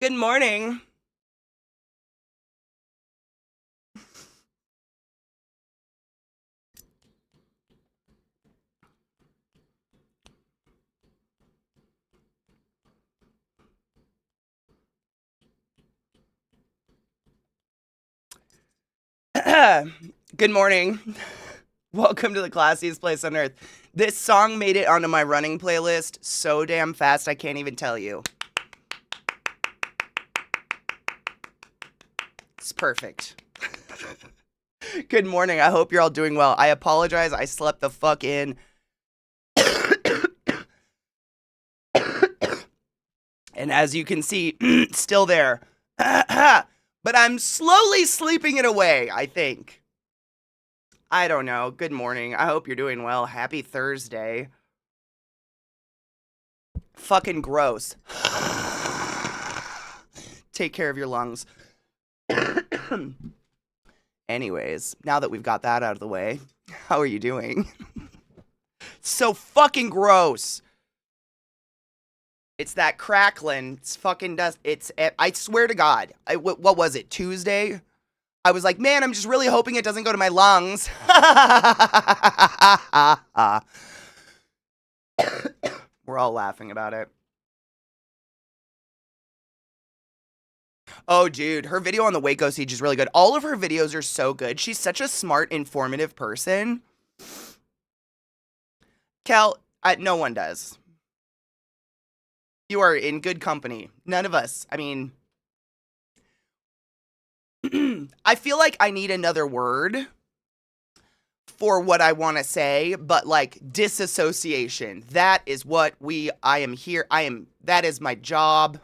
Good morning. Good morning. Welcome to the classiest place on earth. This song made it onto my running playlist so damn fast I can't even tell you. It's perfect. Good morning. I hope you're all doing well. I apologize. I slept the fuck in. And as you can see, still there. But I'm slowly sleeping it away, I think. I don't know. Good morning. I hope you're doing well. Happy Thursday. Fucking gross. Take care of your lungs. Anyways, now that we've got that out of the way, how are you doing? So fucking gross. It's that crackling. It's fucking dust. I swear to God. What was it? Tuesday? I was like, man, I'm just really hoping it doesn't go to my lungs. We're all laughing about it. Oh, dude, her video on the Waco siege is really good. All of her videos are so good. She's such a smart, informative person. Cal, no one does. You are in good company. None of us. I mean, I feel like I need another word for what I want to say, but like disassociation. That is what I am here. That is my job.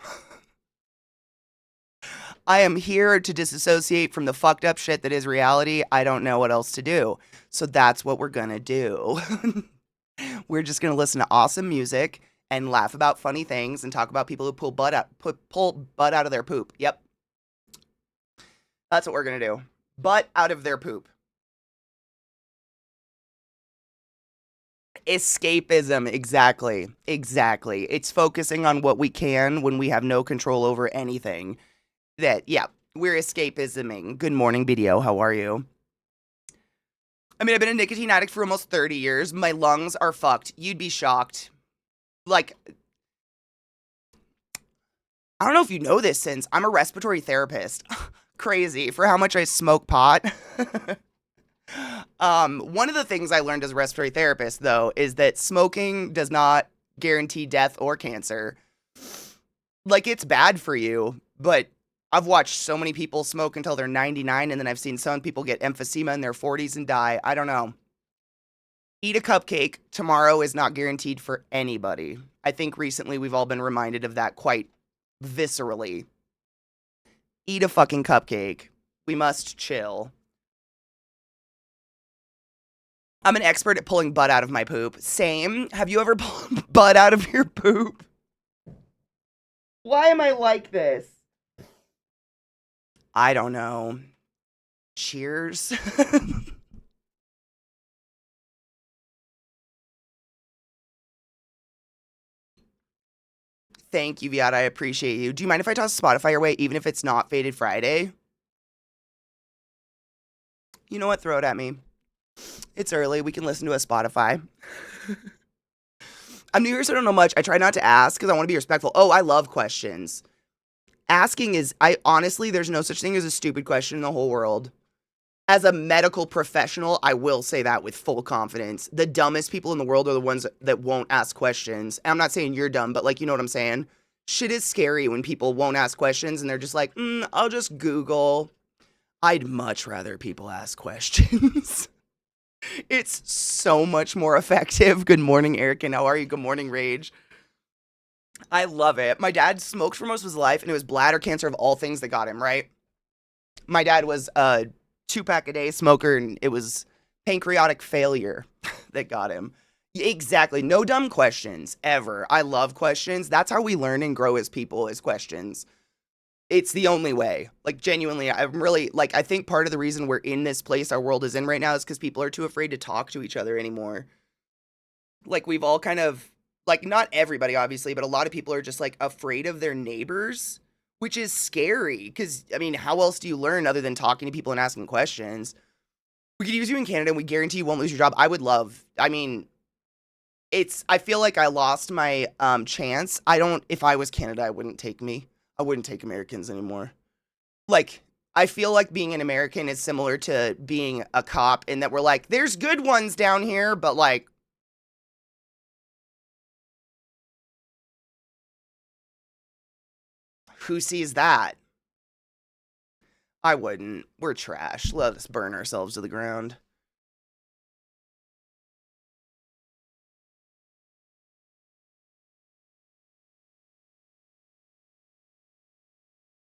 I am here to disassociate from the fucked up shit that is reality. I don't know what else to do. So that's what we're gonna do. We're just gonna listen to awesome music and laugh about funny things and talk about people who pull butt out of their poop. Yep. That's what we're gonna do. Butt out of their poop. Escapism, exactly. Exactly. It's focusing on what we can when we have no control over anything. Yeah, we're escapisming. Good morning, BDO. How are you? I mean, I've been a nicotine addict for almost 30 years. My lungs are fucked. You'd be shocked. Like, I don't know if you know this, since I'm a respiratory therapist. Crazy for how much I smoke pot. One of the things I learned as a respiratory therapist, though, is that smoking does not guarantee death or cancer. Like, it's bad for you, but I've watched so many people smoke until they're 99, and then I've seen some people get emphysema in their 40s and die. I don't know. Eat a cupcake. Tomorrow is not guaranteed for anybody. I think recently we've all been reminded of that quite viscerally. Eat a fucking cupcake. We must chill. I'm an expert at pulling butt out of my poop. Same. Have you ever pulled butt out of your poop? Why am I like this? I don't know. Cheers. Thank you, Viat. I appreciate you. Do you mind if I toss Spotify your way, even if it's not Faded Friday? You know what? Throw it at me. It's early. We can listen to a Spotify. I'm new here, so I don't know much. I try not to ask because I want to be respectful. Oh, I love questions. Asking is, honestly, there's no such thing as a stupid question in the whole world. As a medical professional, I will say that with full confidence. The dumbest people in the world are the ones that won't ask questions. And I'm not saying you're dumb, but like, you know what I'm saying? Shit is scary when people won't ask questions and they're just like, I'll just Google. I'd much rather people ask questions. It's so much more effective. Good morning, Eric, and how are you? Good morning, Rage. I love it. My dad smoked for most of his life, and it was bladder cancer of all things that got him, right? My dad was a 2-pack a day smoker, and it was pancreatic failure that got him. Exactly. No dumb questions ever. I love questions. That's how we learn and grow as people, is questions. It's the only way. Like, genuinely, I'm really, like, I think part of the reason we're in this place our world is in right now is because people are too afraid to talk to each other anymore. Like, we've all kind of, like, not everybody, obviously, but a lot of people are just, like, afraid of their neighbors, which is scary because, I mean, how else do you learn other than talking to people and asking questions? We could use you in Canada and we guarantee you won't lose your job. I mean, I feel like I lost my chance. If I was Canada, I wouldn't take me. I wouldn't take Americans anymore. Like, I feel like being an American is similar to being a cop in that we're like, there's good ones down here, but like, who sees that? I wouldn't. We're trash. Let us burn ourselves to the ground.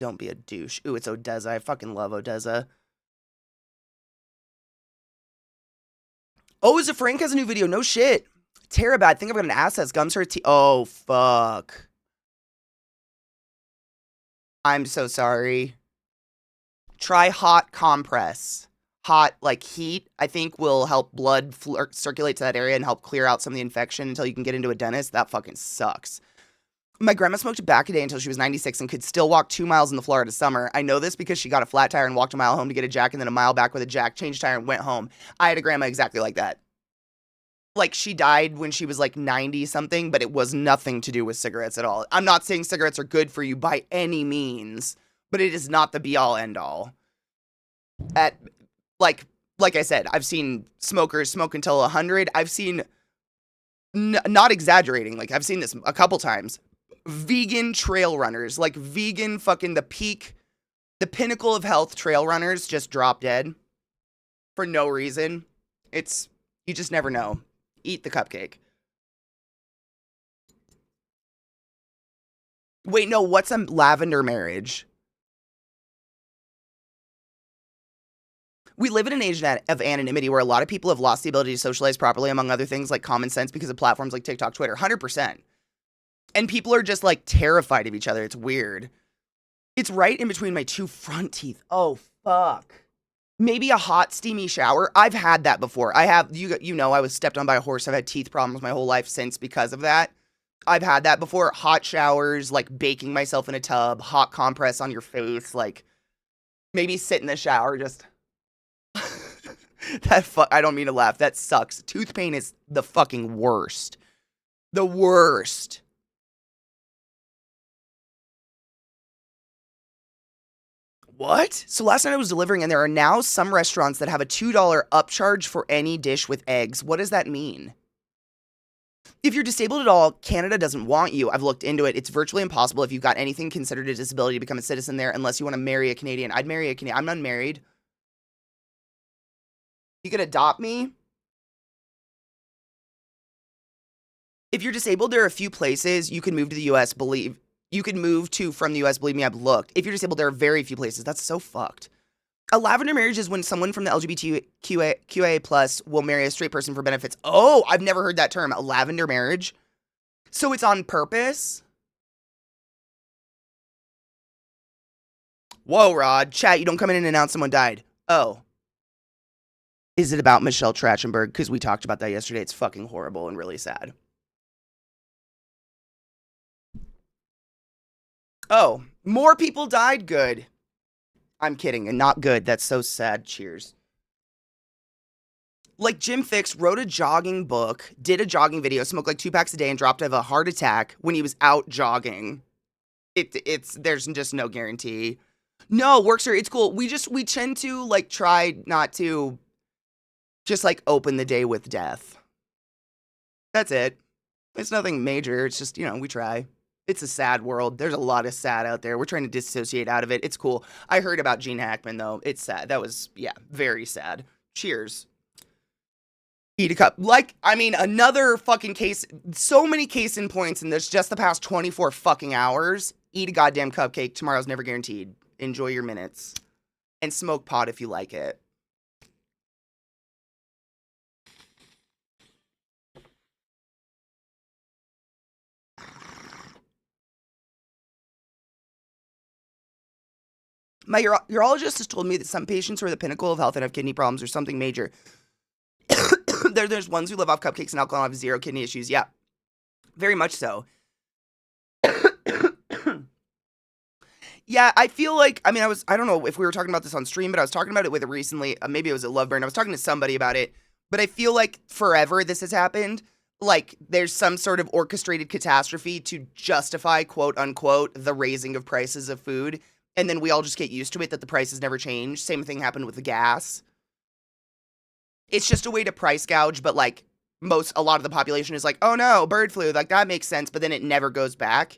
Don't be a douche. Ooh, it's Odessa. I fucking love Odessa. Oh, is it Frank has a new video? No shit. Terrible. I think I've got an assets. Gums hurt. Oh, fuck. I'm so sorry. Try hot compress. Hot, like heat, I think will help blood circulate to that area and help clear out some of the infection until you can get into a dentist. That fucking sucks. My grandma smoked tobacco until she was 96 and could still walk 2 miles in the Florida summer. I know this because she got a flat tire and walked a mile home to get a jack and then a mile back with a jack, changed tire, and went home. I had a grandma exactly like that. Like, she died when she was like 90 something, but it was nothing to do with cigarettes at all. I'm not saying cigarettes are good for you by any means, but it is not the be all end all. Like I said, I've seen smokers smoke until 100. I've seen, not exaggerating, like I've seen this a couple times, vegan trail runners, like vegan fucking the pinnacle of health trail runners just drop dead for no reason. You just never know. Eat the cupcake. Wait, no, what's a lavender marriage? We live in an age of anonymity where a lot of people have lost the ability to socialize properly, among other things like common sense, because of platforms like TikTok, Twitter. 100%. And people are just like terrified of each other. It's weird. It's right in between my two front teeth. Oh, fuck. Maybe a hot, steamy shower. I've had that before. I was stepped on by a horse. I've had teeth problems my whole life since because of that. I've had that before. Hot showers, like baking myself in a tub, hot compress on your face, like maybe sit in the shower, just... I don't mean to laugh. That sucks. Tooth pain is the fucking worst. The worst. What? So last night I was delivering and there are now some restaurants that have a $2 upcharge for any dish with eggs. What does that mean? If you're disabled at all, Canada doesn't want you. I've looked into it. It's virtually impossible if you've got anything considered a disability to become a citizen there unless you want to marry a Canadian. I'd marry a Canadian. I'm unmarried. You could adopt me? If you're disabled, there are a few places you can move to the US, you could move to from the US, believe me, I've looked. If you're disabled, there are very few places. That's so fucked. A lavender marriage is when someone from the LGBTQA plus will marry a straight person for benefits. Oh, I've never heard that term. A lavender marriage? So it's on purpose? Whoa, Rod. Chat, you don't come in and announce someone died. Oh. Is it about Michelle Trachtenberg? Because we talked about that yesterday. It's fucking horrible and really sad. Oh, more people died? Good. I'm kidding, and not good. That's so sad. Cheers. Like Jim Fix wrote a jogging book, did a jogging video, smoked like 2 packs a day, and dropped of a heart attack when he was out jogging. There's just no guarantee. No, works are, it's cool. We tend to like try not to just like open the day with death. That's it. It's nothing major. It's just, we try. It's a sad world. There's a lot of sad out there. We're trying to dissociate out of it. It's cool. I heard about Gene Hackman, though. It's sad. That was, very sad. Cheers. Eat a cup. Another fucking case. So many case in points in this just the past 24 fucking hours. Eat a goddamn cupcake. Tomorrow's never guaranteed. Enjoy your minutes. And smoke pot if you like it. My urologist has told me that some patients who are the pinnacle of health and have kidney problems or something major. There's ones who live off cupcakes and alcohol and have zero kidney issues. Yeah, very much so. Yeah, I feel like, I mean, I don't know if we were talking about this on stream, but I was talking about it with recently, maybe it was at Loveburn. I was talking to somebody about it, but I feel like forever this has happened. Like, there's some sort of orchestrated catastrophe to justify, quote unquote, the raising of prices of food. And then we all just get used to it that the prices never change. Same thing happened with the gas. It's just a way to price gouge, but like, a lot of the population is like, oh no, bird flu, like that makes sense, but then it never goes back.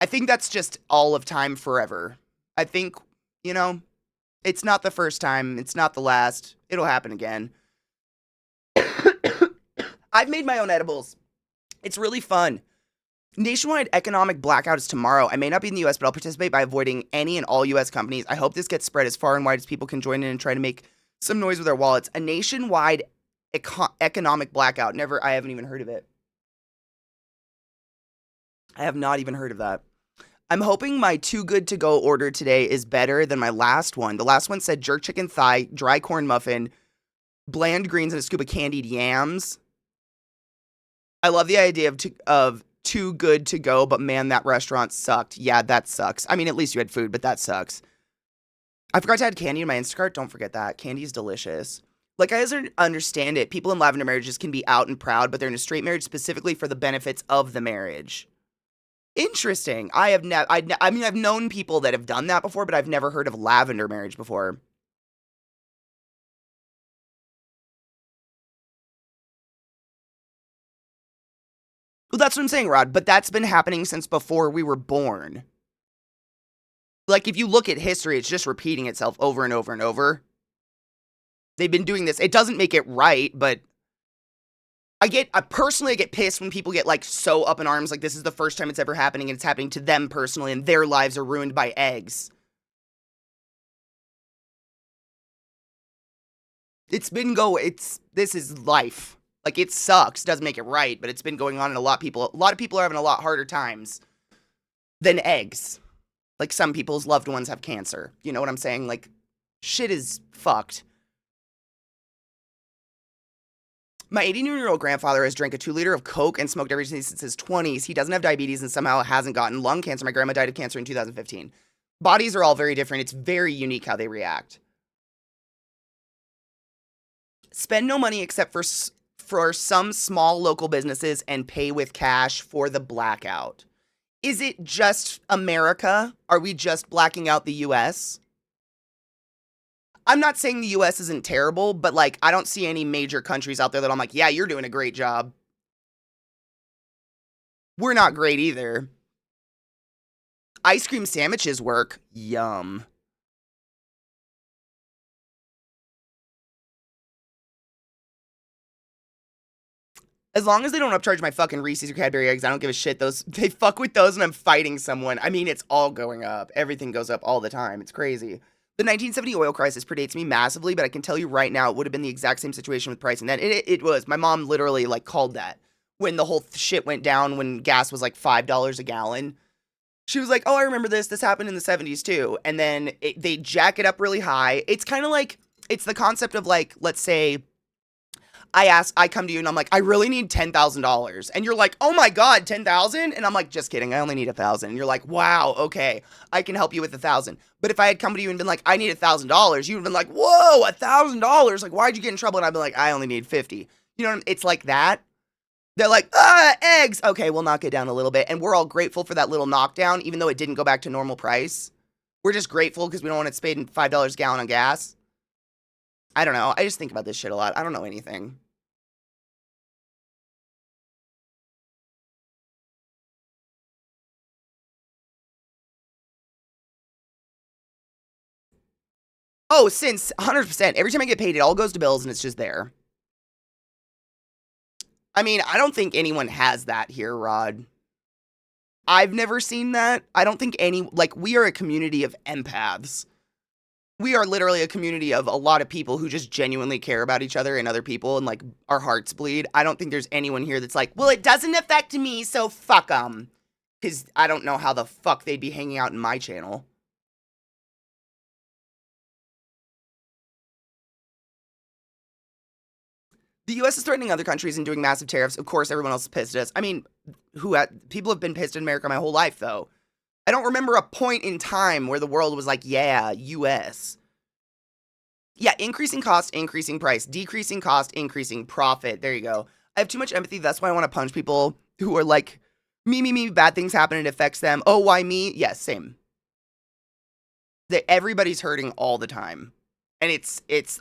I think that's just all of time forever. I think, you know, it's not the first time, it's not the last. It'll happen again. I've made my own edibles. It's really fun. Nationwide economic blackout is tomorrow. I may not be in the US, but I'll participate by avoiding any and all US companies. I hope this gets spread as far and wide as people can join in and try to make some noise with their wallets. A nationwide economic blackout. I haven't even heard of it. I have not even heard of that. I'm hoping my too good to go order today is better than my last one. The last one said jerk chicken thigh, dry corn muffin, bland greens, and a scoop of candied yams. I love the idea of too good to go, but man, that restaurant sucked. Yeah, that sucks. I mean, at least you had food, but that sucks. I forgot to add candy in my Instacart. Don't forget that. Candy's delicious. Like, I doesn't understand it. People in lavender marriages can be out and proud, but they're in a straight marriage specifically for the benefits of the marriage. Interesting. I mean, I've known people that have done that before, but I've never heard of lavender marriage before. Well, that's what I'm saying, Rod, but that's been happening since before we were born. Like, if you look at history, it's just repeating itself over and over and over. They've been doing this. It doesn't make it right, but I personally get pissed when people get like so up in arms, like this is the first time it's ever happening and it's happening to them personally and their lives are ruined by eggs. This is life. Like, it sucks, doesn't make it right, but it's been going on, and a lot of people are having a lot harder times than eggs. Like, some people's loved ones have cancer. You know what I'm saying? Like, shit is fucked. My 89-year-old grandfather has drank a 2-liter of Coke and smoked every day since his 20s. He doesn't have diabetes and somehow hasn't gotten lung cancer. My grandma died of cancer in 2015. Bodies are all very different. It's very unique how they react. Spend no money except for some small local businesses and pay with cash for the blackout. Is it just America? Are we just blacking out the US? I'm not saying the US isn't terrible, but like, I don't see any major countries out there that I'm like, yeah, you're doing a great job. We're not great either. Ice cream sandwiches work. Yum. As long as they don't upcharge my fucking Reese's or Cadbury eggs, I don't give a shit. They fuck with those and I'm fighting someone. I mean, it's all going up. Everything goes up all the time. It's crazy. The 1970 oil crisis predates me massively, but I can tell you right now, it would have been the exact same situation with pricing. Then it was. My mom literally like called that when the whole shit went down, when gas was like $5 a gallon. She was like, oh, I remember this. This happened in the 70s too. And then they jack it up really high. It's kind of like, it's the concept of like, let's say, I come to you and I'm like, I really need $10,000. And you're like, oh my God, 10,000? And I'm like, just kidding. I only need 1,000. And you're like, wow, okay, I can help you with 1,000. But if I had come to you and been like, I need $1,000, you'd have been like, whoa, $1,000? Like, why'd you get in trouble? And I'd be like, I only need 50. You know, it's like that. They're like, eggs. Okay, we'll knock it down a little bit. And we're all grateful for that little knockdown, even though it didn't go back to normal price. We're just grateful because we don't want it spending $5 a gallon on gas. I don't know. I just think about this shit a lot. I don't know anything. Oh, since 100%. Every time I get paid, it all goes to bills and it's just there. I mean, I don't think anyone has that here, Rod. I've never seen that. I don't think we are a community of empaths. We are literally a community of a lot of people who just genuinely care about each other and other people and like our hearts bleed. I don't think there's anyone here that's like, well, it doesn't affect me, so fuck them. Because I don't know how the fuck they'd be hanging out in my channel. The US is threatening other countries and doing massive tariffs. Of course, everyone else is pissed at us. I mean, people have been pissed in America my whole life, though. I don't remember a point in time where the world was like, yeah, US. Yeah, increasing cost, increasing price, decreasing cost, increasing profit. There you go. I have too much empathy. That's why I want to punch people who are like, me, bad things happen, it affects them. Oh, why me? Yes, same. That everybody's hurting all the time. And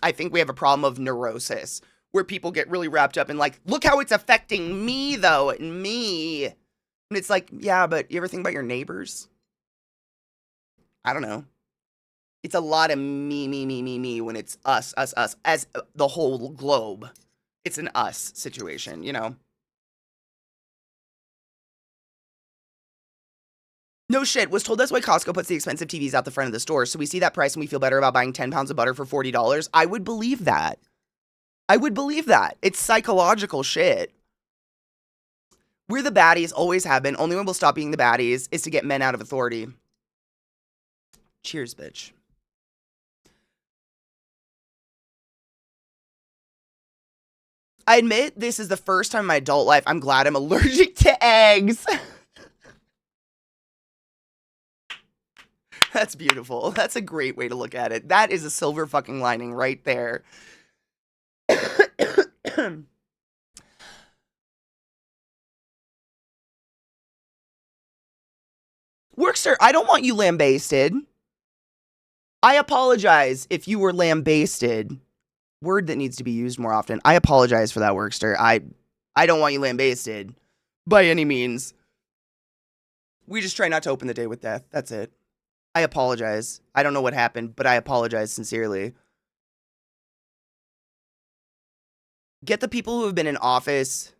I think we have a problem of neurosis where people get really wrapped up in like, look how it's affecting me though, and me. And it's like, yeah, but you ever think about your neighbors? I don't know. It's a lot of me when it's us, as the whole globe. It's an us situation, you know? No shit, was told that's why Costco puts the expensive TVs out the front of the store, so we see that price and we feel better about buying 10 pounds of butter for $40. I would believe that. I would believe that. It's psychological shit. We're the baddies, always have been. Only one will stop being the baddies is to get men out of authority. Cheers, bitch. I admit this is the first time in my adult life I'm glad I'm allergic to eggs. That's beautiful. That's a great way to look at it. That is a silver fucking lining right there. Workster, I don't want you lambasted. I apologize if you were lambasted. Word that needs to be used more often. I apologize for that, Workster. I don't want you lambasted by any means. We just try not to open the day with death. That's it. I apologize. I don't know what happened, but I apologize sincerely. Get the people who have been in office.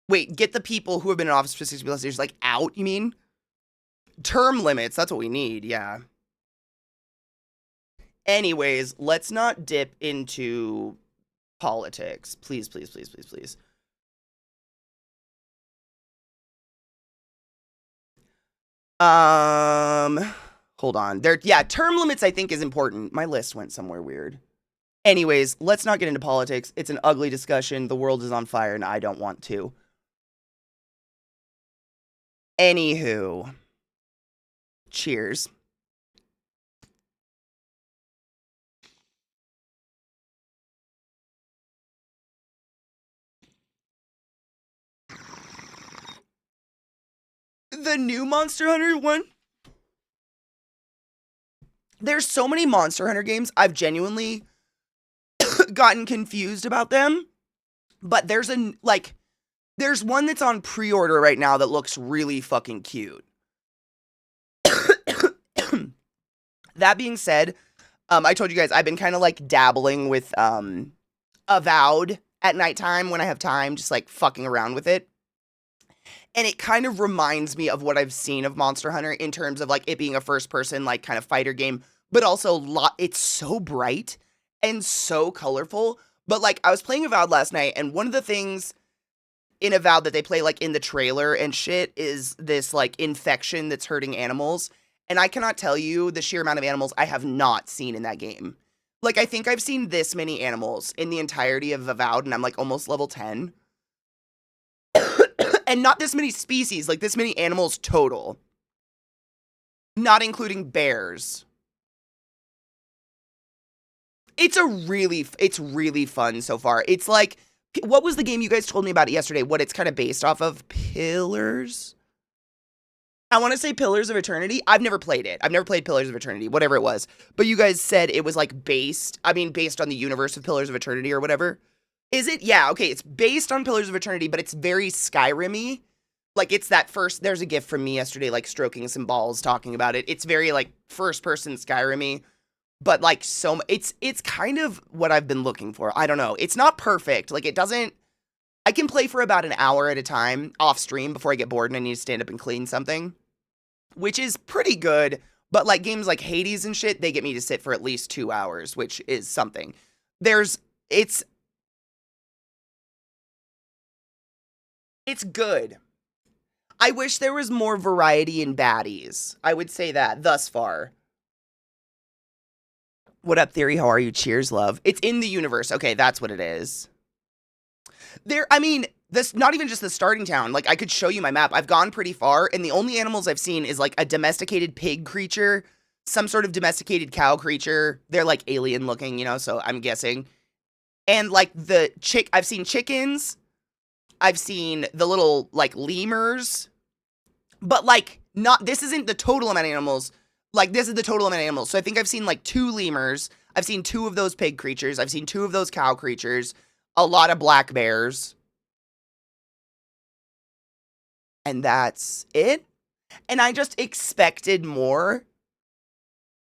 Wait, get the people who have been in office for 60 plus years, like, out, you mean? Term limits, that's what we need, yeah. Anyways, let's not dip into politics. Please, please, please, please, please. Hold on. Term limits I think is important. My list went somewhere weird. Anyways, let's not get into politics. It's an ugly discussion. The world is on fire and I don't want to. Anywho. Cheers. The new Monster Hunter one? There's so many Monster Hunter games, I've genuinely gotten confused about them. But there's one that's on pre-order right now that looks really fucking cute. That being said, I told you guys I've been kind of like dabbling with Avowed at nighttime when I have time, just like fucking around with it. And it kind of reminds me of what I've seen of Monster Hunter in terms of like it being a first person like kind of fighter game, but also it's so bright and so colorful. But like I was playing Avowed last night, and one of the things in Avowed that they play like in the trailer and shit is this like infection that's hurting animals. And I cannot tell you the sheer amount of animals I have not seen in that game. Like I think I've seen this many animals in the entirety of Avowed, and I'm like almost level 10. And not this many species, like this many animals total. Not including bears. It's really fun so far. It's like, what was the game you guys told me about it yesterday? What it's kind of based off of? Pillars? I want to say Pillars of Eternity. I've never played it. I've never played Pillars of Eternity, whatever it was. But you guys said it was like based on the universe of Pillars of Eternity or whatever. Is it? Yeah, okay, it's based on Pillars of Eternity, but it's very Skyrim-y. Like, it's that first, there's a gift from me yesterday, like, stroking some balls, talking about it. It's very, like, first-person Skyrim-y, but, like, it's kind of what I've been looking for. I don't know. It's not perfect. Like, I can play for about an hour at a time off-stream before I get bored and I need to stand up and clean something, which is pretty good, but, like, games like Hades and shit, they get me to sit for at least 2 hours, which is something. It's good. I wish there was more variety in baddies. I would say that thus far. What up, Theory? How are you? Cheers, love. It's in the universe. Okay, that's what it is. This, not even just the starting town. Like, I could show you my map. I've gone pretty far, and the only animals I've seen is like a domesticated pig creature, some sort of domesticated cow creature. They're like alien looking, you know, so I'm guessing. And like I've seen chickens. I've seen the little like lemurs. But like, not, this isn't the total amount of animals. Like, this is the total amount of animals. So I think I've seen like 2 lemurs. I've seen 2 of those pig creatures. I've seen 2 of those cow creatures. A lot of black bears. And that's it. And I just expected more,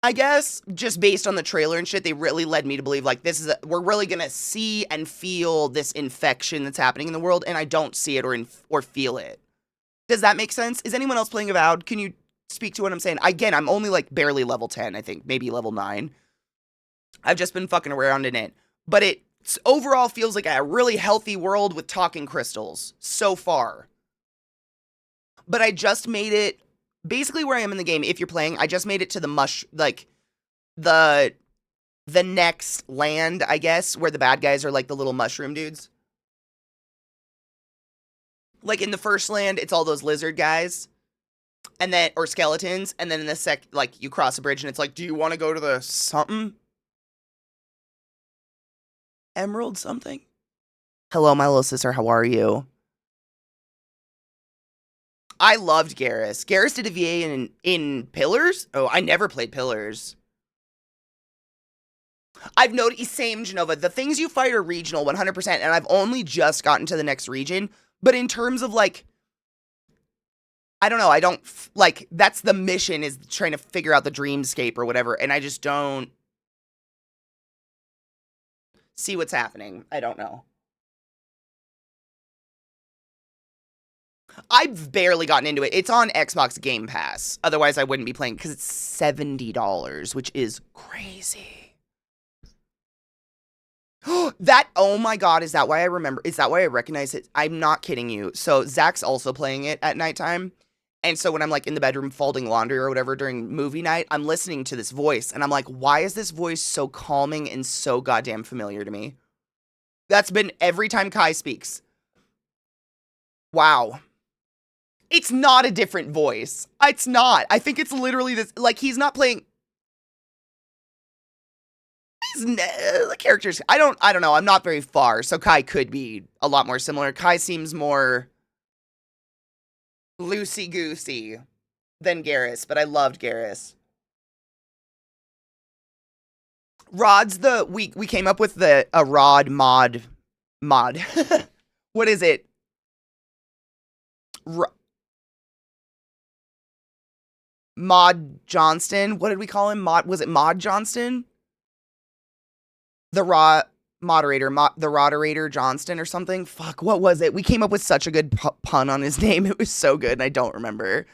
I guess, just based on the trailer and shit. They really led me to believe, like, we're really gonna see and feel this infection that's happening in the world, and I don't see it or feel it. Does that make sense? Is anyone else playing Avowed? Can you speak to what I'm saying? Again, I'm only, like, barely level 10, I think. Maybe level 9. I've just been fucking around in it. But it overall feels like a really healthy world with talking crystals, so far. But I just made it, basically where I am in the game, if you're playing, I just made it to the next land, I guess, where the bad guys are like the little mushroom dudes. Like in the first land, it's all those lizard guys, and then, or skeletons, and then in the like, you cross a bridge and it's like, do you want to go to the something? Emerald something? Hello, my little sister, how are you? I loved Garrus. Garrus did a VA in Pillars? Oh, I never played Pillars. I've noticed, same Genova, the things you fight are regional 100%, and I've only just gotten to the next region, but in terms of, like, I don't know, I don't, like, that's the mission, is trying to figure out the dreamscape or whatever, and I just don't see what's happening. I don't know. I've barely gotten into it. It's on Xbox Game Pass. Otherwise, I wouldn't be playing, because it's $70, which is crazy. That, oh my god, is that why I remember? Is that why I recognize it? I'm not kidding you. So, Zach's also playing it at nighttime. And so when I'm, like, in the bedroom folding laundry or whatever during movie night, I'm listening to this voice. And I'm like, why is this voice so calming and so goddamn familiar to me? That's been every time Kai speaks. Wow. It's not a different voice. It's not. I think it's literally this, like, he's not playing. The characters, I don't know. I'm not very far, so Kai could be a lot more similar. Kai seems more loosey-goosey than Garrus, but I loved Garrus. Rod's we came up with a Rod mod. What is it? Mod Johnston. What did we call him? Was it Mod Johnston? The moderator, the Roderator Johnston or something. Fuck, what was it? We came up with such a good pun on his name. It was so good, and I don't remember.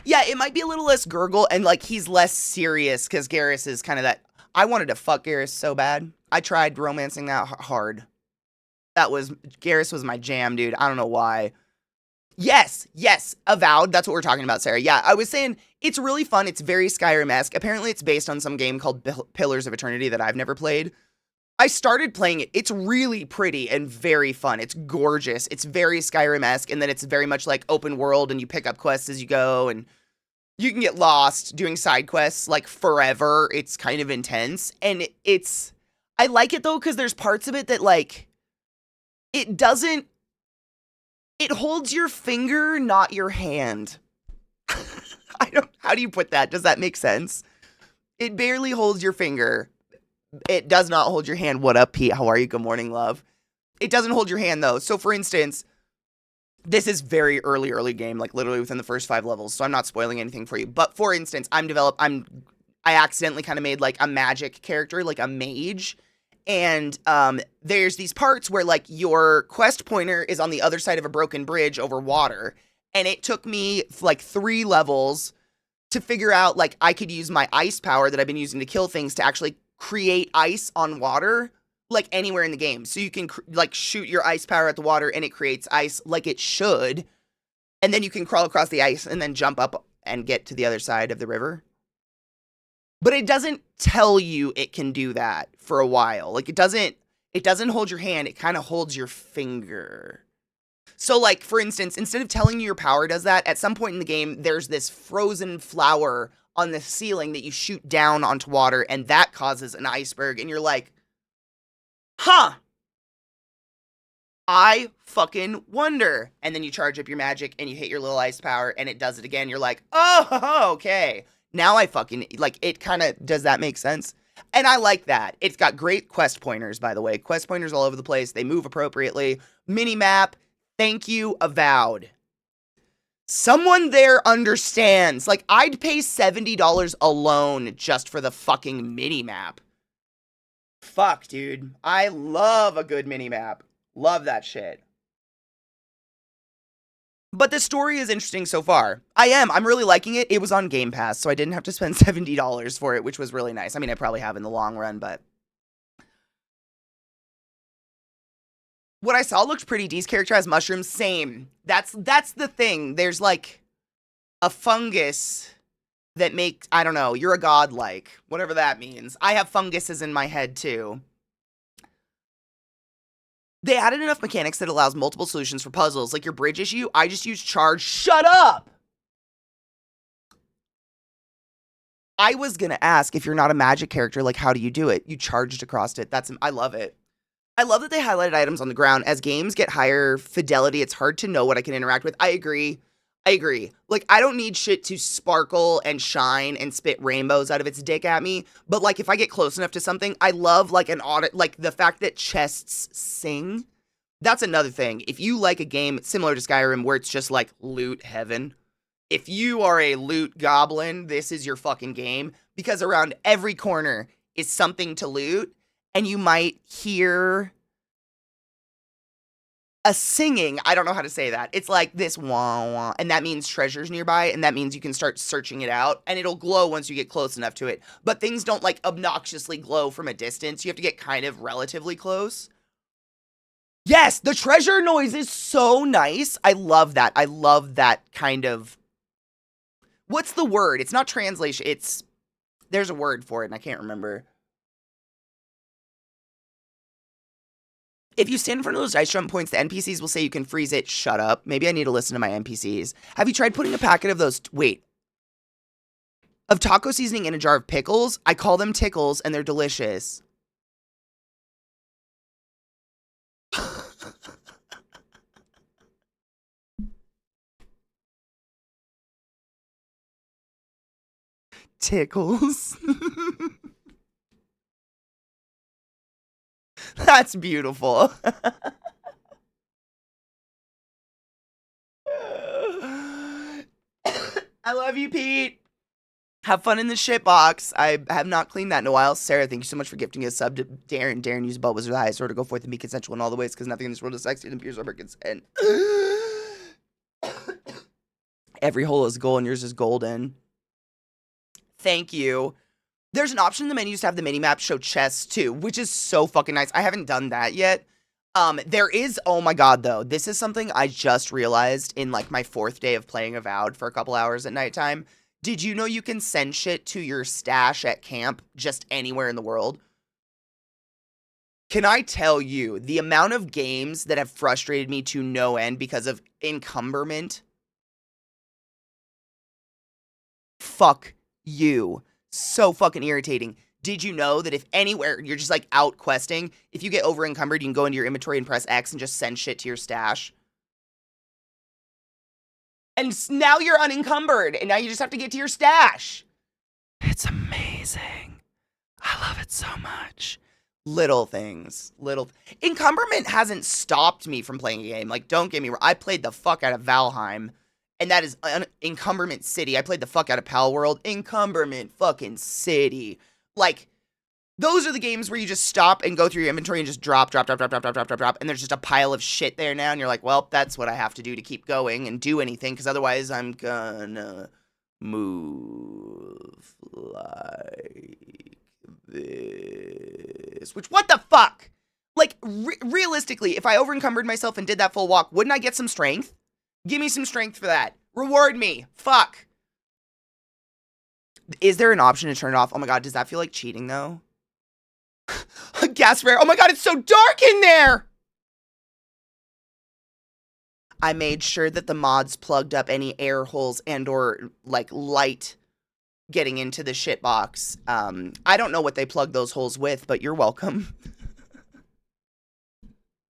Yeah, it might be a little less gurgle, and, like, he's less serious, because Garrus is kind of that. I wanted to fuck Garrus so bad. I tried romancing that hard. Garrus was my jam, dude. I don't know why. Yes, Avowed. That's what we're talking about, Sarah. Yeah, I was saying, it's really fun. It's very Skyrim-esque. Apparently, it's based on some game called Pillars of Eternity that I've never played. I started playing it. It's really pretty and very fun. It's gorgeous. It's very Skyrim-esque, and then it's very much like open world, and you pick up quests as you go, and you can get lost doing side quests, like, forever. It's kind of intense, and I like it, though, because there's parts of it that, like, it holds your finger, not your hand. How do you put that? Does that make sense? It barely holds your finger. It does not hold your hand. What up, Pete? How are you? Good morning, love. It doesn't hold your hand, though. So, for instance, this is very early game, like literally within the first 5 levels, so I'm not spoiling anything for you. But, for instance, I accidentally kind of made, like, a magic character, like a mage. And there's these parts where, like, your quest pointer is on the other side of a broken bridge over water. And it took me, like, 3 levels to figure out, like, I could use my ice power that I've been using to kill things to actually create ice on water, like, anywhere in the game. So you can, like, shoot your ice power at the water and it creates ice like it should. And then you can crawl across the ice and then jump up and get to the other side of the river. But it doesn't tell you it can do that for a while. Like, it doesn't It doesn't hold your hand, it kind of holds your finger. So, like, for instance, instead of telling you your power does that, at some point in the game, there's this frozen flower on the ceiling that you shoot down onto water, and that causes an iceberg, and you're like, huh, I fucking wonder. And then you charge up your magic, and you hit your little ice power, and it does it again. You're like, oh, okay. Now I fucking, like, it kind of, does that make sense? And I like that. It's got great quest pointers, by the way. Quest pointers all over the place. They move appropriately. Mini-map, thank you, avowed. Someone there understands. Like, I'd pay $70 alone just for the fucking mini-map. Fuck, dude. I love a good mini-map. Love that shit. But the story is interesting so far. I'm really liking it. It was on Game Pass, so I didn't have to spend $70 for it, which was really nice. I mean, I probably have in the long run, but what I saw looked pretty decent. Character has mushrooms, same. That's the thing. There's like a fungus that makes, I don't know, you're a godlike, whatever that means. I have funguses in my head too. They added enough mechanics that allows multiple solutions for puzzles. Like your bridge issue, I just use charge. Shut up! I was gonna ask, if you're not a magic character, like how do you do it? You charged across it. I love it. I love that they highlighted items on the ground. As games get higher fidelity, it's hard to know what I can interact with. I agree. Like, I don't need shit to sparkle and shine and spit rainbows out of its dick at me. But, like, if I get close enough to something, I love, like, an audit, like, the fact that chests sing. That's another thing. If you like a game similar to Skyrim where it's just, like, loot heaven, if you are a loot goblin, this is your fucking game. Because around every corner is something to loot. And you might hear a singing. I don't know how to say that. It's like this wah wah, and that means treasure's nearby, and that means you can start searching it out, and it'll glow once you get close enough to it. But things don't like obnoxiously glow from a distance. You have to get kind of relatively close. Yes, the treasure noise is so nice. I love that. I love that kind of, what's the word? It's not translation. There's a word for it, and I can't remember. If you stand in front of those dice jump points, the NPCs will say you can freeze it. Shut up. Maybe I need to listen to my NPCs. Have you tried putting a packet of those, of taco seasoning in a jar of pickles? I call them tickles, and they're delicious. Tickles. That's beautiful. I love you, Pete. Have fun in the shit box. I have not cleaned that in a while. Sarah, thank you so much for gifting a sub to Darren. Darren, use bubbles or the highest order. Go forth and be consensual in all the ways, because nothing in this world is sexy and pure over consent. Every hole is gold and yours is golden. Thank you. There's an option in the menus to have the mini-map show chests too, which is so fucking nice. I haven't done that yet. There is, oh my god, though. This is something I just realized in, like, my 4th day of playing Avowed for a couple hours at nighttime. Did you know you can send shit to your stash at camp just anywhere in the world? Can I tell you the amount of games that have frustrated me to no end because of encumberment? Fuck you. So fucking irritating. Did you know that if anywhere you're just like out questing, if you get over encumbered, you can go into your inventory and press X and just send shit to your stash? And now you're unencumbered, and now you just have to get to your stash. It's amazing. I love it so much. Little things. Encumberment hasn't stopped me from playing a game. Like, don't get me wrong. I played the fuck out of Valheim. And that is Encumberment City. I played the fuck out of Pal World. Encumberment fucking City. Like, those are the games where you just stop and go through your inventory and just drop. And there's just a pile of shit there now. And you're like, well, that's what I have to do to keep going and do anything. Because otherwise I'm gonna move like this. Which, what the fuck? Like, realistically, if I over encumbered myself and did that full walk, wouldn't I get some strength? Give me some strength for that. Reward me. Fuck. Is there an option to turn it off? Oh my god, does that feel like cheating, though? Gas rare. Oh my god, it's so dark in there! I made sure that the mods plugged up any air holes and or like light getting into the shit box. I don't know what they plugged those holes with, but you're welcome.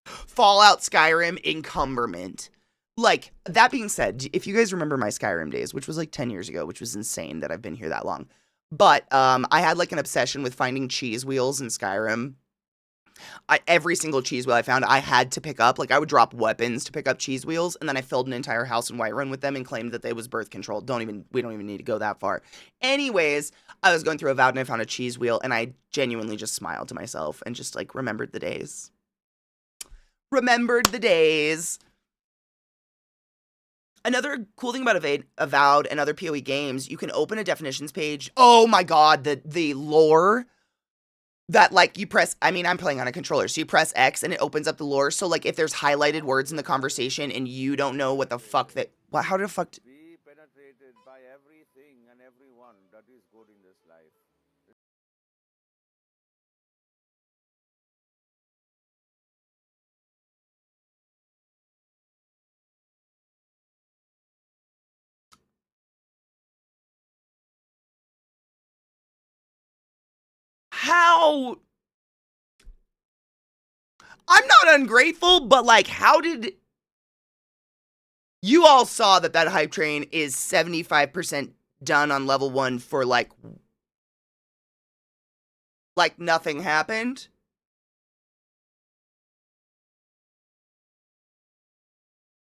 Fallout Skyrim encumberment. Like, that being said, if you guys remember my Skyrim days, which was like 10 years ago, which was insane that I've been here that long. But I had like an obsession with finding cheese wheels in Skyrim. Every single cheese wheel I found, I had to pick up. Like, I would drop weapons to pick up cheese wheels, and then I filled an entire house in Whiterun with them and claimed that they was birth control. We don't even need to go that far. Anyways, I was going through Avowed and I found a cheese wheel, and I genuinely just smiled to myself and just, like, remembered the days. Remembered the days. Another cool thing about Avowed and other PoE games, you can open a definitions page. Oh my god, the lore that, like, you press, I mean, I'm playing on a controller, so you press X and it opens up the lore. So, like, if there's highlighted words in the conversation and you don't know what the fuck that, what, how the fuck? Be penetrated by everything and everyone that is good in this life. How? I'm not ungrateful, but, like, how did... You all saw that hype train is 75% done on level 1 for, like nothing happened.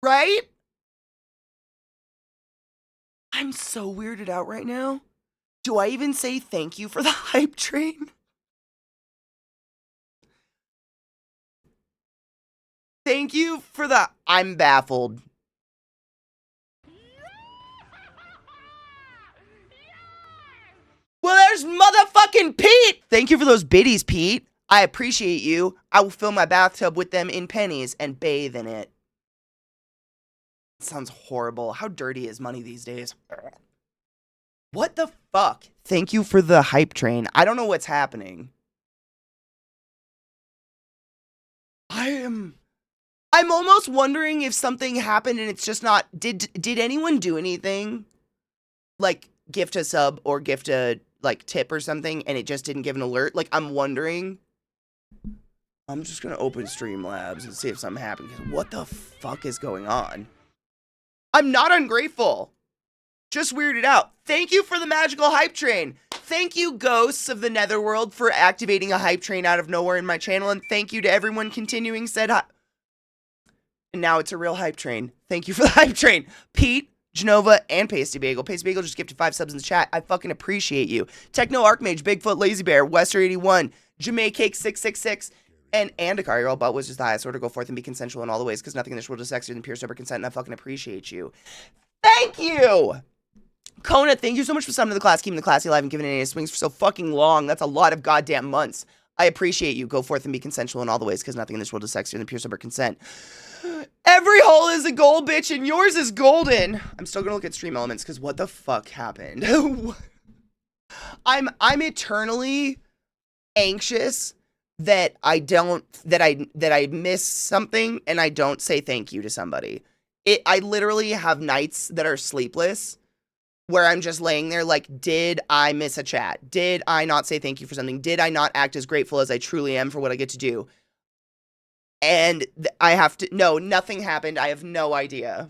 Right? I'm so weirded out right now. Do I even say thank you for the hype train? Thank you for the... I'm baffled. Well, there's motherfucking Pete! Thank you for those biddies, Pete. I appreciate you. I will fill my bathtub with them in pennies and bathe in it. Sounds horrible. How dirty is money these days? What the fuck? Thank you for the hype train. I don't know what's happening. I'm almost wondering if something happened and it's just not... Did anyone do anything? Like, gift a sub or gift a, like, tip or something and it just didn't give an alert? Like, I'm wondering. I'm just gonna open Streamlabs and see if something happened. What the fuck is going on? I'm not ungrateful. Just weirded out. Thank you for the magical hype train. Thank you, ghosts of the netherworld, for activating a hype train out of nowhere in my channel. And thank you to everyone continuing said hi. And now it's a real hype train. Thank you for the hype train. Pete, Genova, and Pasty Bagel. Pasty Bagel just gifted 5 subs in the chat. I fucking appreciate you. Techno Archmage, Bigfoot, Lazy Bear, Wester81, Jamaicake666, and Akari. Your all butt was just the highest order. Go forth and be consensual in all the ways, because nothing in this world is sexier than pure sober consent, and I fucking appreciate you. Thank you! Kona, thank you so much for summoning the class, keeping the classy alive, and giving it swings for so fucking long. That's a lot of goddamn months. I appreciate you. Go forth and be consensual in all the ways, because nothing in this world is sexier than pure sober consent. Every hole is a gold, bitch, and yours is golden. I'm still gonna look at stream elements, because what the fuck happened? I'm eternally anxious that I miss something and I don't say thank you to somebody. I literally have nights that are sleepless where I'm just laying there like, did I miss a chat? Did I not say thank you for something? Did I not act as grateful as I truly am for what I get to do? And I have to, no, nothing happened. I have no idea.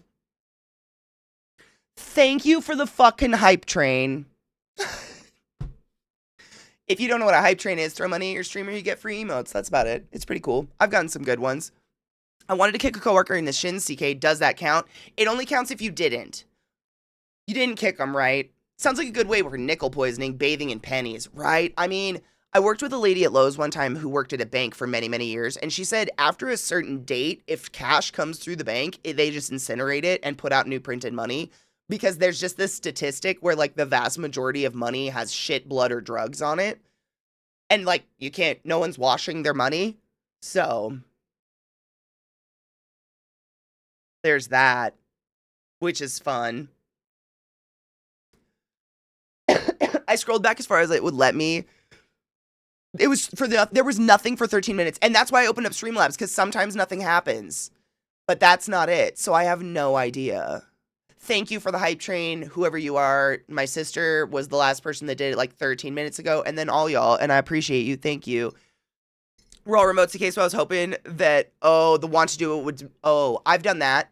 Thank you for the fucking hype train. If you don't know what a hype train is, throw money at your streamer, you get free emotes. That's about it. It's pretty cool. I've gotten some good ones. I wanted to kick a coworker in the shins. CK, does that count? It only counts if you didn't. You didn't kick them, right? Sounds like a good way for nickel poisoning, bathing in pennies, right? I mean, I worked with a lady at Lowe's one time who worked at a bank for many, many years, and she said after a certain date, if cash comes through the bank, they just incinerate it and put out new printed money, because there's just this statistic where, like, the vast majority of money has shit, blood, or drugs on it, and, like, you can't, no one's washing their money, so there's that, which is fun. I scrolled back as far as it would let me It was there was nothing for 13 minutes. And that's why I opened up Streamlabs, because sometimes nothing happens. But that's not it. So I have no idea. Thank you for the hype train, whoever you are. My sister was the last person that did it like 13 minutes ago, and then all y'all, and I appreciate you. Thank you. We're all remote CK, so I was hoping that, the want to do it would, I've done that.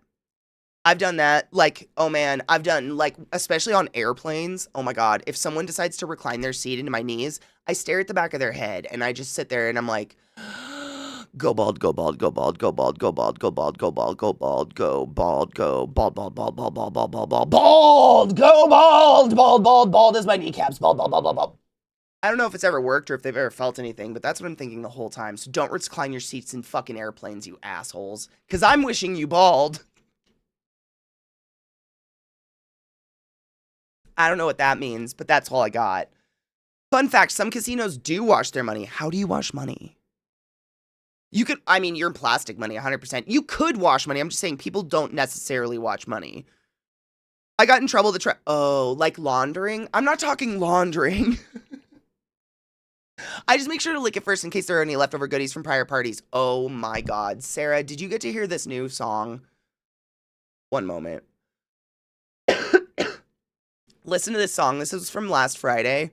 I've done that. Like, oh man, I've done, like, especially on airplanes. Oh my God. If someone decides to recline their seat into my knees, I stare at the back of their head and I just sit there and I'm like, go bald, go bald, go bald, go bald, go bald, go bald, go bald, go bald, go bald, go bald, bald, bald, bald, bald, bald, bald, bald, bald, go bald, bald, bald, bald as my kneecaps, bald, bald, bald, bald, bald. I don't know if it's ever worked or if they've ever felt anything, but that's what I'm thinking the whole time. So don't recline your seats in fucking airplanes, you assholes. Because I'm wishing you bald. I don't know what that means, but that's all I got. Fun fact, some casinos do wash their money. How do you wash money? You could, I mean, you're plastic money, 100%. You could wash money. I'm just saying people don't necessarily wash money. I got in trouble to try, like laundering? I'm not talking laundering. I just make sure to lick it first in case there are any leftover goodies from prior parties. Oh my God. Sarah, did you get to hear this new song? One moment. Listen to this song. This is from last Friday.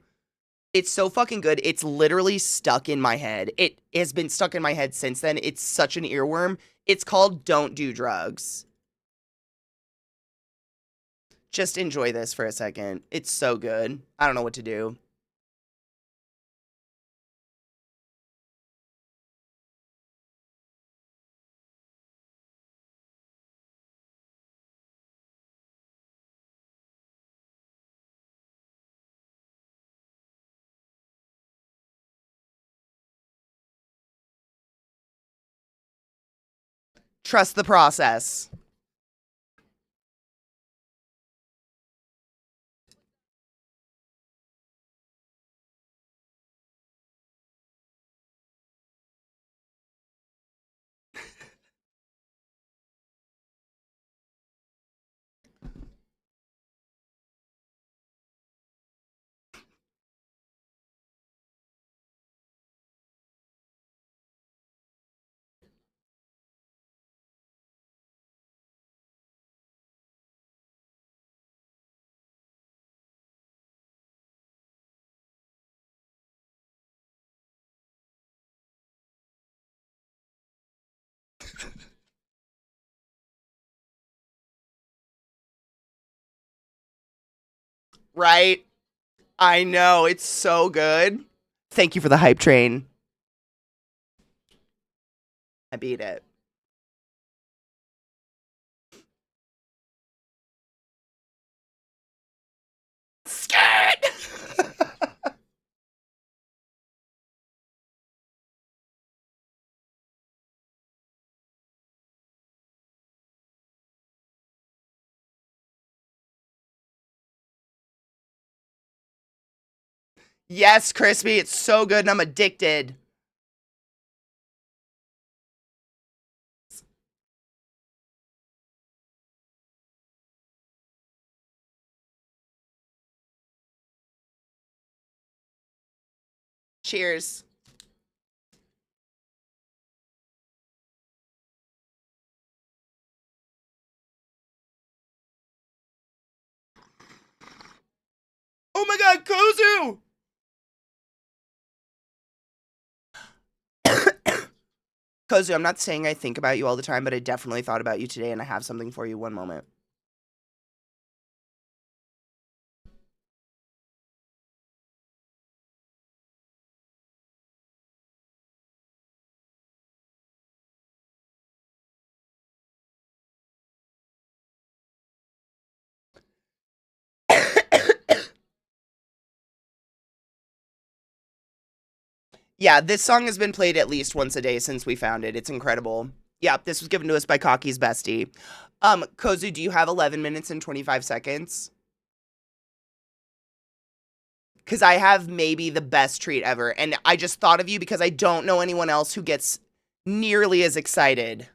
It's so fucking good. It's literally stuck in my head. It has been stuck in my head since then. It's such an earworm. It's called Don't Do Drugs. Just enjoy this for a second. It's so good. I don't know what to do. Trust the process. Right? I know. It's so good. Thank you for the hype train. I beat it. Scared. Yes, Crispy. It's so good and I'm addicted. Cheers. Oh my God, Kozu! Kozu, I'm not saying I think about you all the time, but I definitely thought about you today and I have something for you. One moment. Yeah, this song has been played at least once a day since we found it. It's incredible. Yeah, this was given to us by Cocky's bestie. Kozu, do you have 11 minutes and 25 seconds? Because I have maybe the best treat ever. And I just thought of you because I don't know anyone else who gets nearly as excited.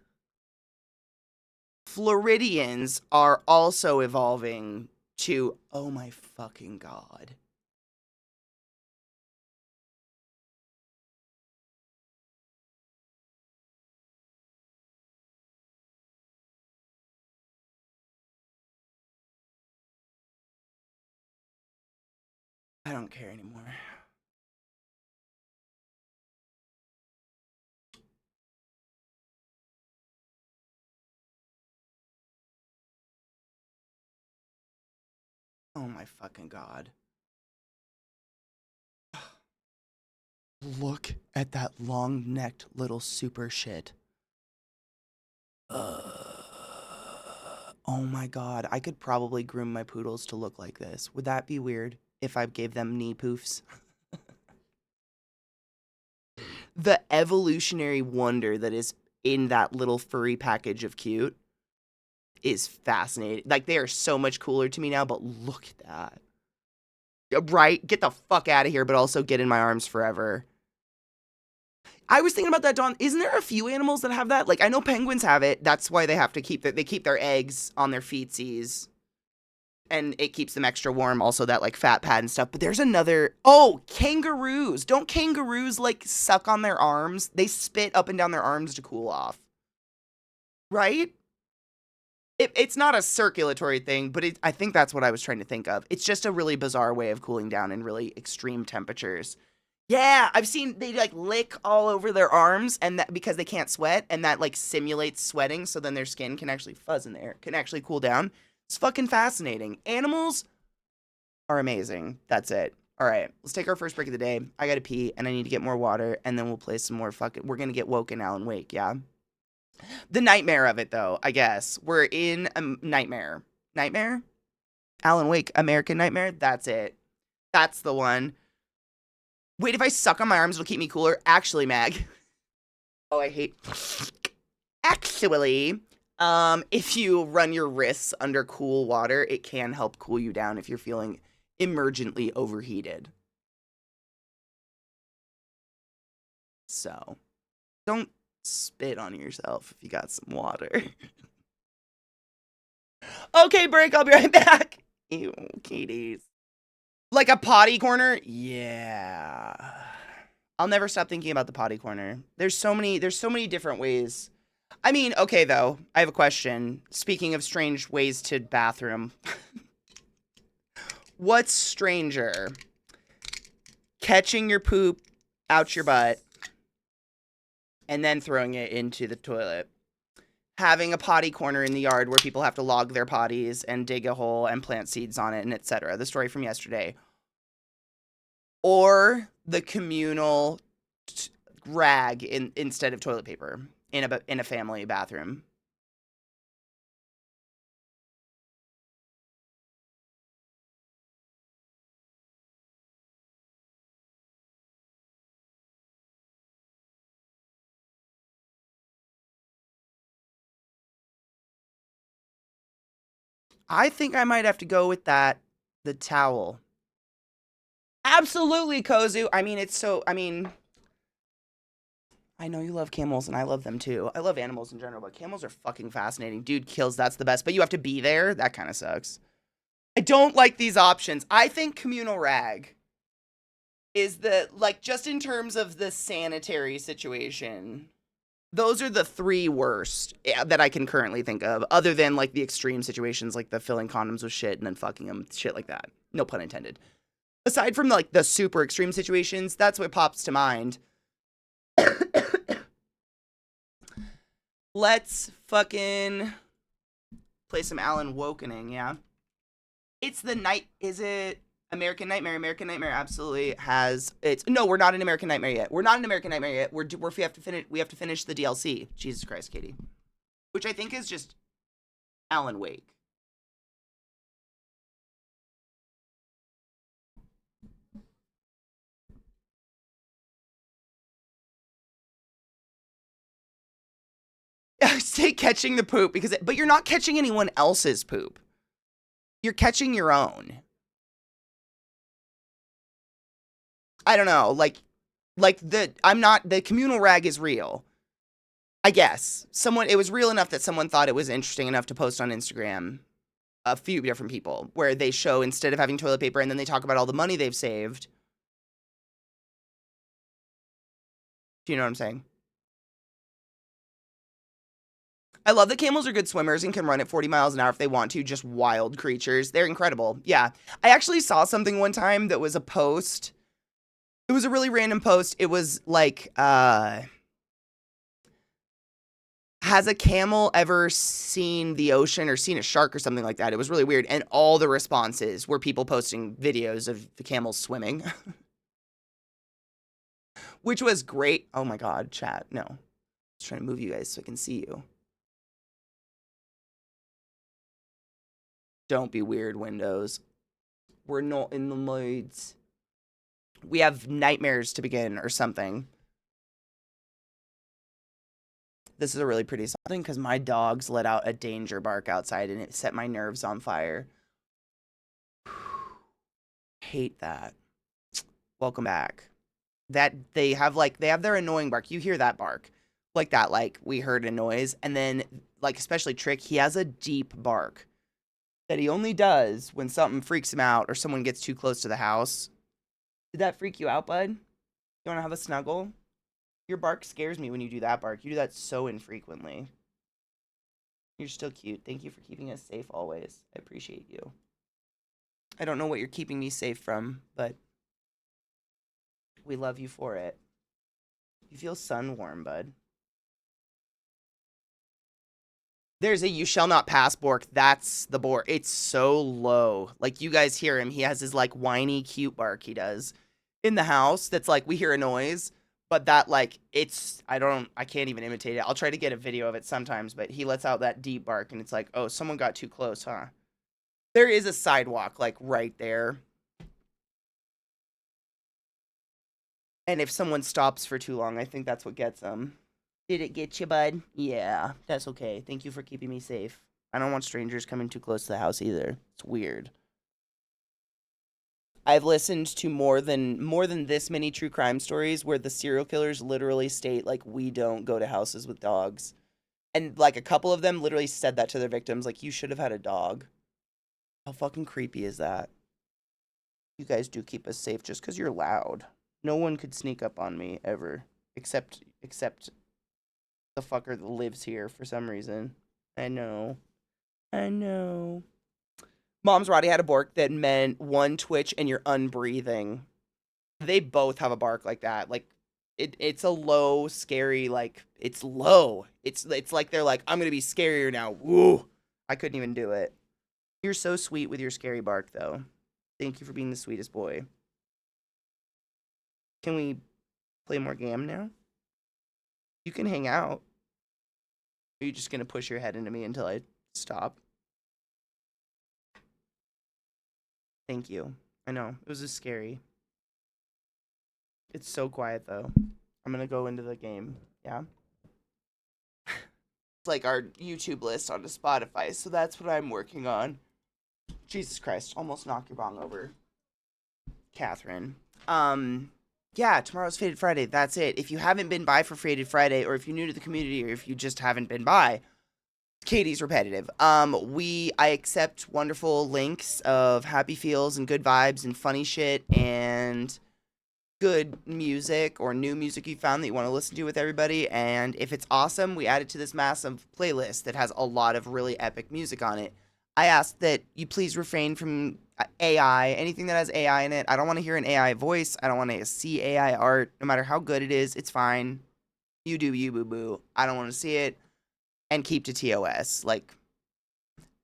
Floridians are also evolving to, oh my fucking God. I don't care anymore. Oh my fucking god. Look at that long-necked little super shit. Oh my god. I could probably groom my poodles to look like this. Would that be weird if I gave them knee poofs? The evolutionary wonder that is in that little furry package of cute is fascinating. Like, they are so much cooler to me now, but look at that. Right? Get the fuck out of here, but also get in my arms forever. I was thinking about that, Dawn. Isn't there a few animals that have that? Like, I know penguins have it. That's why they have to keep they keep their eggs on their feetsies. And it keeps them extra warm. Also, that, like, fat pad and stuff. But there's another... Oh, kangaroos. Don't kangaroos, like, suck on their arms? They spit up and down their arms to cool off. Right? It's not a circulatory thing, but I think that's what I was trying to think of. It's just a really bizarre way of cooling down in really extreme temperatures. Yeah, I've seen they like lick all over their arms and that because they can't sweat and that like simulates sweating so then their skin can actually fuzz in the air, can actually cool down. It's fucking fascinating. Animals are amazing. That's it. All right, let's take our first break of the day. I gotta pee and I need to get more water and then we'll play some more fucking... We're gonna get woken Alan Wake, yeah? The nightmare of it, though, I guess. We're in a nightmare. Nightmare? Alan Wake, American Nightmare? That's it. That's the one. Wait, if I suck on my arms, it'll keep me cooler? Actually, Mag. Oh, I hate... Actually, if you run your wrists under cool water, it can help cool you down if you're feeling emergently overheated. So, don't spit on yourself if you got some water. Okay, break. I'll be right back. Ew, Katie's. Like a potty corner? Yeah. I'll never stop thinking about the potty corner. There's so many different ways. I mean, okay, though. I have a question. Speaking of strange ways to bathroom. What's stranger? Catching your poop out your butt and then throwing it into the toilet. Having a potty corner in the yard where people have to log their potties and dig a hole and plant seeds on it and etc. The story from yesterday. Or the communal rag instead of toilet paper in a family bathroom. I think I might have to go with that. The towel. Absolutely, Kozu. I mean, I know you love camels and I love them too. I love animals in general, but camels are fucking fascinating. Dude kills, that's the best. But you have to be there. That kind of sucks. I don't like these options. I think communal rag is like, just in terms of the sanitary situation, those are the three worst that I can currently think of, other than like the extreme situations like the filling condoms with shit and then fucking them, shit like that. No pun intended. Aside from like the super extreme situations, that's what pops to mind. Let's fucking play some Alan Wokening, yeah? It's the night, is it American Nightmare? American Nightmare absolutely has, no, we're not in American Nightmare yet. We're not in American Nightmare yet. We have to finish the DLC. Jesus Christ, Katie. Which I think is just Alan Wake. Say catching the poop but you're not catching anyone else's poop. You're catching your own. I don't know, the communal rag is real. I guess. It was real enough that someone thought it was interesting enough to post on Instagram, a few different people, where they show instead of having toilet paper and then they talk about all the money they've saved. Do you know what I'm saying? I love that camels are good swimmers and can run at 40 miles an hour if they want to, just wild creatures. They're incredible. Yeah. I actually saw something one time that was a post. It was a really random post. It was like, has a camel ever seen the ocean or seen a shark or something like that? It was really weird. And all the responses were people posting videos of the camels swimming, which was great. Oh my God, chat. No. I was trying to move you guys so I can see you. Don't be weird, Windows. We're not in the moods. We have nightmares to begin or something. This is a really pretty something because my dogs let out a danger bark outside and it set my nerves on fire. Hate that. Welcome back. That they have their annoying bark. You hear that bark. Like that, like we heard a noise. And then, like, especially Trick, he has a deep bark that he only does when something freaks him out or someone gets too close to the house. Did that freak you out, bud? You want to have a snuggle? Your bark scares me when you do that bark. You do that so infrequently. You're still cute. Thank you for keeping us safe always. I appreciate you. I don't know what you're keeping me safe from, but we love you for it. You feel sun warm, bud. There's a you shall not pass bork. That's the bork. It's so low. Like, you guys hear him. He has his, like, whiny, cute bark he does in the house that's like, we hear a noise, but that, like, it's, I can't even imitate it. I'll try to get a video of it sometimes, but he lets out that deep bark, and it's like, oh, someone got too close, huh? There is a sidewalk, like, right there. And if someone stops for too long, I think that's what gets them. Did it get you, bud? Yeah, that's okay. Thank you for keeping me safe. I don't want strangers coming too close to the house either. It's weird. I've listened to more than this many true crime stories where the serial killers literally state, like, we don't go to houses with dogs. And, like, a couple of them literally said that to their victims, like, you should have had a dog. How fucking creepy is that? You guys do keep us safe just because you're loud. No one could sneak up on me ever, except the fucker that lives here for some reason. I know. Mom's Roddy had a bark that meant one twitch and you're unbreathing. They both have a bark like that. Like, it's a low, scary, like, it's low. It's like they're like, I'm gonna be scarier now. Woo! I couldn't even do it. You're so sweet with your scary bark, though. Thank you for being the sweetest boy. Can we play more game now? You can hang out. Are you just gonna push your head into me until I stop? Thank you. I know. It was just scary. It's so quiet, though. I'm gonna go into the game. Yeah? It's like our YouTube list onto Spotify, so that's what I'm working on. Jesus Christ. Almost knocked your bong over. Catherine. Yeah, tomorrow's Faded Friday. That's it. If you haven't been by for Faded Friday, or if you're new to the community, or if you just haven't been by, Katie's repetitive. I accept wonderful links of happy feels and good vibes and funny shit and good music or new music you found that you want to listen to with everybody. And if it's awesome, we add it to this massive playlist that has a lot of really epic music on it. I ask that you please refrain from AI, anything that has AI in it. I don't want to hear an AI voice. I don't want to see AI art. No matter how good it is, it's fine. You do you, boo-boo. I don't want to see it. And keep to TOS. Like,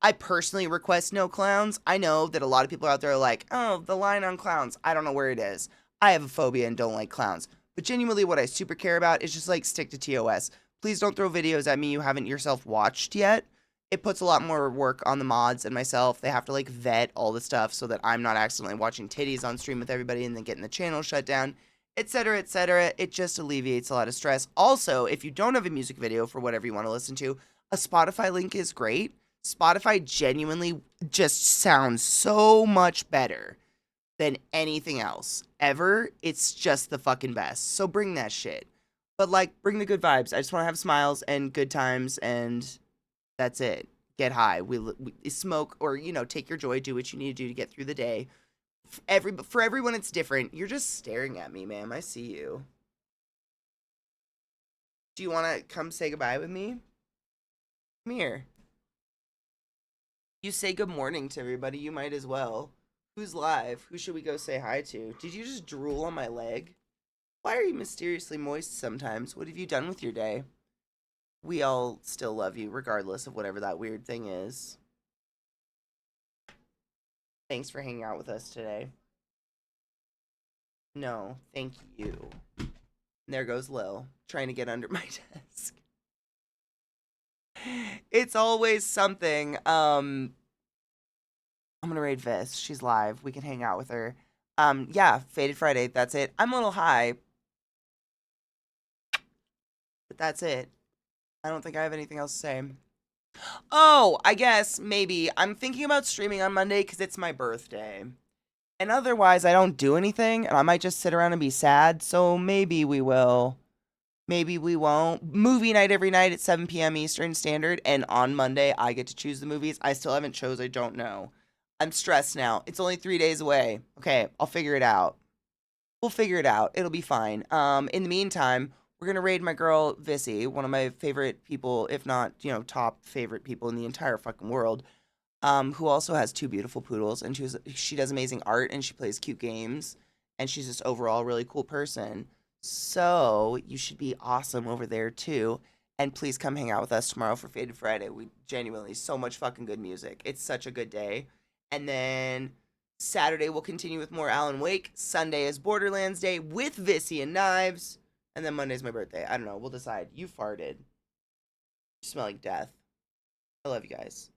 I personally request no clowns. I know that a lot of people out there are like, oh, the line on clowns. I don't know where it is. I have a phobia and don't like clowns. But genuinely what I super care about is just, like, stick to TOS. Please don't throw videos at me you haven't yourself watched yet. It puts a lot more work on the mods and myself. They have to, like, vet all the stuff so that I'm not accidentally watching titties on stream with everybody and then getting the channel shut down, etc., etc. It just alleviates a lot of stress. Also, if you don't have a music video for whatever you want to listen to, a Spotify link is great. Spotify genuinely just sounds so much better than anything else ever. It's just the fucking best. So bring that shit. But, like, bring the good vibes. I just want to have smiles and good times, and that's it. Get high. We smoke, or, you know, take your joy. Do what you need to do to get through the day. For everyone, it's different. You're just staring at me, ma'am. I see you. Do you want to come say goodbye with me? Come here. You say good morning to everybody. You might as well. Who's live? Who should we go say hi to? Did you just drool on my leg? Why are you mysteriously moist sometimes? What have you done with your day? We all still love you, regardless of whatever that weird thing is. Thanks for hanging out with us today. No, thank you. And there goes Lil, trying to get under my desk. It's always something. I'm gonna raid Vis. She's live. We can hang out with her. Yeah, Faded Friday. That's it. I'm a little high, but that's it. I don't think I have anything else to say. Oh, I guess maybe I'm thinking about streaming on Monday because it's my birthday. And otherwise, I don't do anything, and I might just sit around and be sad. So maybe we will. Maybe we won't. Movie night every night at 7 p.m. Eastern Standard, and on Monday, I get to choose the movies. I still haven't chose. I don't know. I'm stressed now. It's only 3 days away. Okay, I'll figure it out. We'll figure it out. It'll be fine. In the meantime, we're gonna raid my girl Vissy, one of my favorite people, if not, top favorite people in the entire fucking world. Who also has two beautiful poodles, and she does amazing art, and she plays cute games, and she's just overall a really cool person. So you should be awesome over there too. And please come hang out with us tomorrow for Faded Friday. We genuinely so much fucking good music. It's such a good day. And then Saturday we'll continue with more Alan Wake. Sunday is Borderlands Day with Vissy and Knives. And then Monday's my birthday. I don't know. We'll decide. You farted. You smell like death. I love you guys.